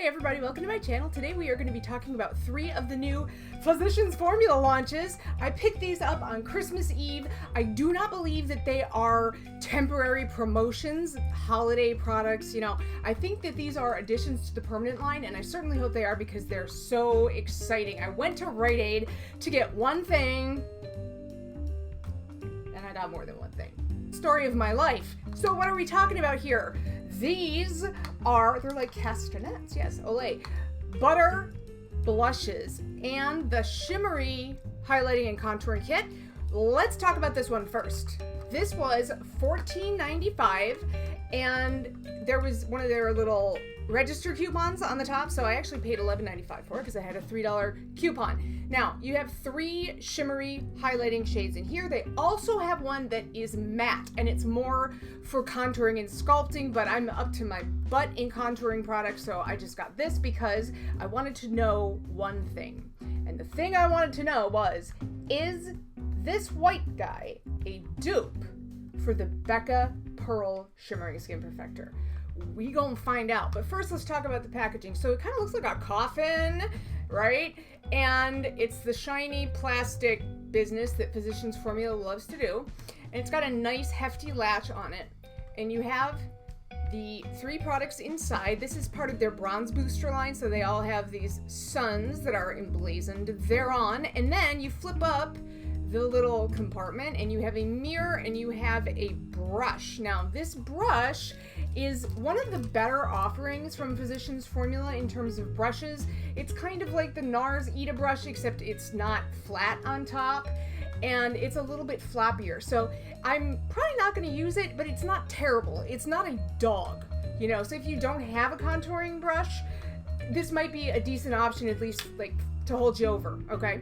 everybody, welcome to my channel. Today we are going to be talking about 3 of the new Physicians Formula launches. I picked these up on Christmas Eve. I do not believe that they are temporary promotions, holiday products. You know, I think that these are additions to the permanent line, and I certainly hope they are because they're so exciting. I went to Rite Aid to get one thing, and I got more than one thing. Story of my life. So what are we talking about here? These are, they're like castanets, yes, Olay. Butter blushes and the shimmery highlighting and contouring kit. Let's talk about this one first. This was $14.95 and there was one of their little register coupons on the top, so I actually paid $11.95 for it because I had a $3 coupon. Now, you have 3 shimmery highlighting shades in here. They also have one that is matte, and it's more for contouring and sculpting, but I'm up to my butt in contouring products, so I just got this because I wanted to know one thing. And the thing I wanted to know was, is this white guy a dupe for the Becca Pearl Shimmering Skin Perfector? We gonna find out, but first let's talk about the packaging. So it kind of looks like a coffin, right? And it's the shiny plastic business that Physicians Formula loves to do, and it's got a nice hefty latch on it, and you have the 3 products inside. This is part of their bronze booster line, so they all have these suns that are emblazoned thereon, and then you flip up the little compartment and you have a mirror and you have a brush. Now this brush is one of the better offerings from Physicians Formula in terms of brushes. It's kind of like the NARS Ita brush, except it's not flat on top and it's a little bit floppier. So I'm probably not going to use it, but it's not terrible. It's not a dog, you know, so if you don't have a contouring brush, this might be a decent option, at least like to hold you over, okay?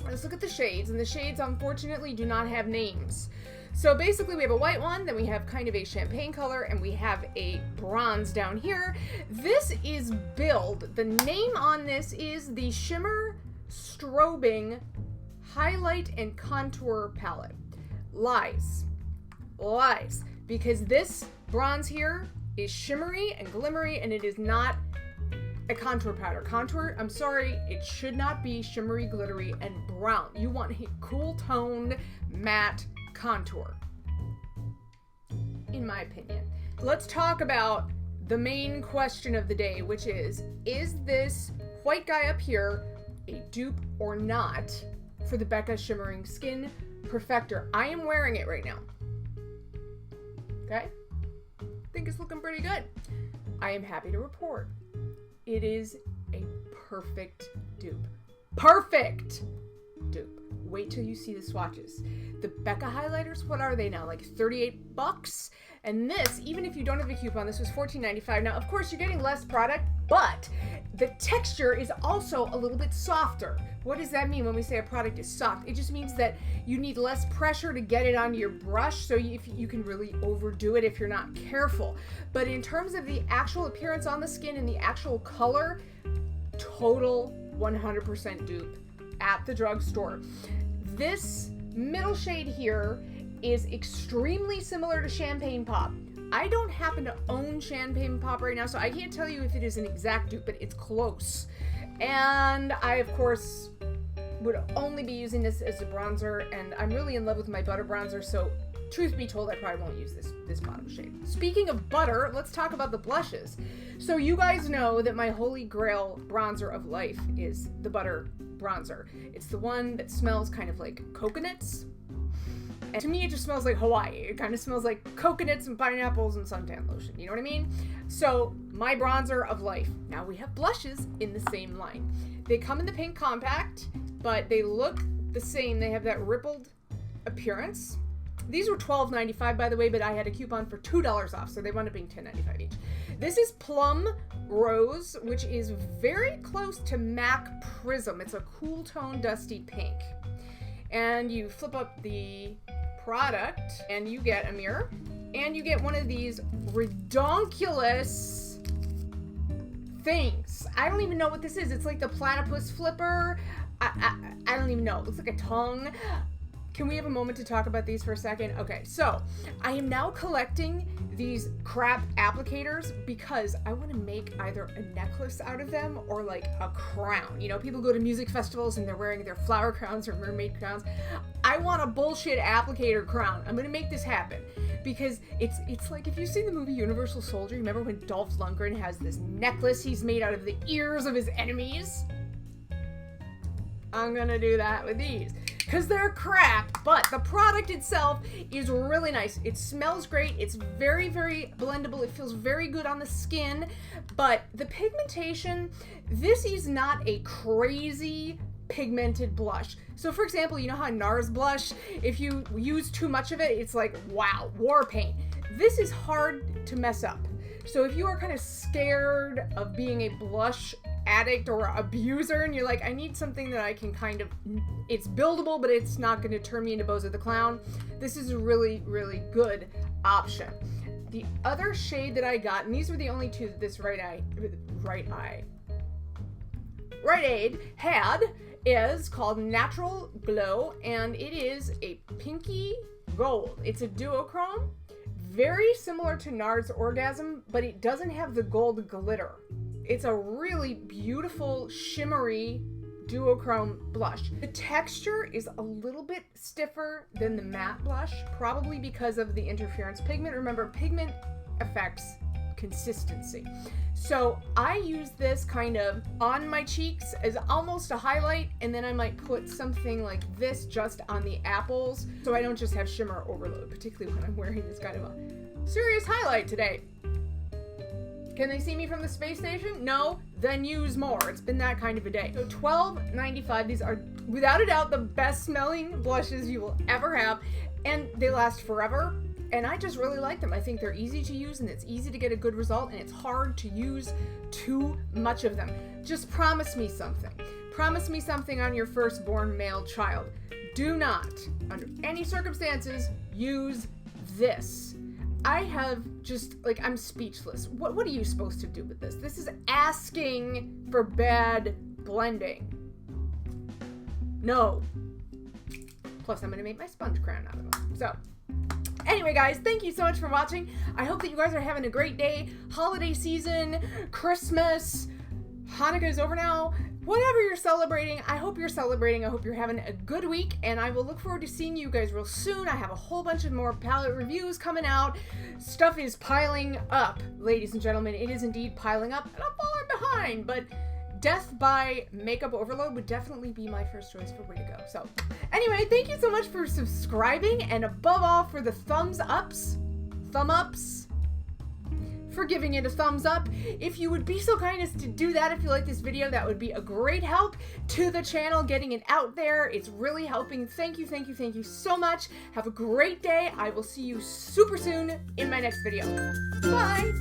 Let's look at the shades, and the shades unfortunately do not have names. So basically we have a white one, then we have kind of a champagne color, and we have a bronze down here. This is billed, the name on this is the Shimmer Strobing Highlight and Contour Palette. Lies, because this bronze here is shimmery and glimmery, and it is not a contour powder. Contour, I'm sorry, it should not be shimmery, glittery, and brown. You want a cool toned, matte contour, in my opinion. Let's talk about the main question of the day, which is this white guy up here a dupe or not for the Becca Shimmering Skin Perfector? I am wearing it right now. Okay? I think it's looking pretty good. I am happy to report it is a perfect dupe. Perfect dupe. Wait till you see the swatches. The Becca highlighters, what are they now? Like $38? And this, even if you don't have a coupon, this was $14.95. Now, of course, you're getting less product, but the texture is also a little bit softer. What does that mean when we say a product is soft? It just means that you need less pressure to get it onto your brush, so you can really overdo it if you're not careful. But in terms of the actual appearance on the skin and the actual color, total 100% dupe at the drugstore. This middle shade here is extremely similar to Champagne Pop. I don't happen to own Champagne Pop right now, so I can't tell you if it is an exact dupe, but it's close. And I, of course, would only be using this as a bronzer, and I'm really in love with my butter bronzer, so truth be told, I probably won't use this bottom shade. Speaking of butter, let's talk about the blushes. So you guys know that my holy grail bronzer of life is the butter bronzer. It's the one that smells kind of like coconuts. And to me, it just smells like Hawaii. It kind of smells like coconuts and pineapples and suntan lotion. You know what I mean? So my bronzer of life. Now we have blushes in the same line. They come in the pink compact, but they look the same. They have that rippled appearance. These were $12.95, by the way, but I had a coupon for $2 off, so they wound up being $10.95 each. This is Plum Rose, which is very close to MAC Prism. It's a cool tone, dusty pink. And you flip up the product, and you get a mirror, and you get one of these redonkulous things. I don't even know what this is. It's like the platypus flipper. I don't even know. It looks like a tongue. Can we have a moment to talk about these for a second? Okay, so I am now collecting these crap applicators because I want to make either a necklace out of them or like a crown. You know, people go to music festivals and they're wearing their flower crowns or mermaid crowns. I want a bullshit applicator crown. I'm gonna make this happen because it's like, if you've seen the movie Universal Soldier, remember when Dolph Lundgren has this necklace he's made out of the ears of his enemies? I'm gonna do that with these because they're crap, but the product itself is really nice. It smells great. It's very, very blendable. It feels very good on the skin, but the pigmentation, this is not a crazy pigmented blush. So for example, you know how NARS blush, if you use too much of it, it's like, wow, war paint. This is hard to mess up. So if you are kind of scared of being a blush addict or abuser and you're like, I need something that I can kind of, it's buildable, but it's not going to turn me into Bozo the Clown, this is a really, really good option. The other shade that I got, and these were the only two that this Rite Aid had, is called Natural Glow, and it is a pinky gold. It's a duochrome, very similar to NARS Orgasm, but it doesn't have the gold glitter. It's a really beautiful, shimmery duochrome blush. The texture is a little bit stiffer than the matte blush, probably because of the interference pigment. Remember, pigment affects consistency. So I use this kind of on my cheeks as almost a highlight, and then I might put something like this just on the apples so I don't just have shimmer overload, particularly when I'm wearing this kind of a serious highlight today. Can they see me from the space station? No? Then use more. It's been that kind of a day. So $12.95. These are without a doubt the best smelling blushes you will ever have, and they last forever. And I just really like them. I think they're easy to use and it's easy to get a good result, and it's hard to use too much of them. Just promise me something. Promise me something on your firstborn male child. Do not, under any circumstances, use this. I have just, like, I'm speechless. What are you supposed to do with this? This is asking for bad blending. No. Plus, I'm going to make my sponge crown out of them. So, anyway, guys, thank you so much for watching. I hope that you guys are having a great day. Holiday season, Christmas, Hanukkah is over now. Whatever you're celebrating, I hope you're celebrating. I hope you're having a good week, and I will look forward to seeing you guys real soon. I have a whole bunch of more palette reviews coming out. Stuff is piling up, ladies and gentlemen. It is indeed piling up, and I'm falling behind, but death by makeup overload would definitely be my first choice for where to go. So anyway, thank you so much for subscribing, and above all for the thumb ups, for giving it a thumbs up. If you would be so kind as to do that if you like this video, that would be a great help to the channel, getting it out there. It's really helping. Thank you, thank you, thank you so much. Have a great day. I will see you super soon in my next video. Bye!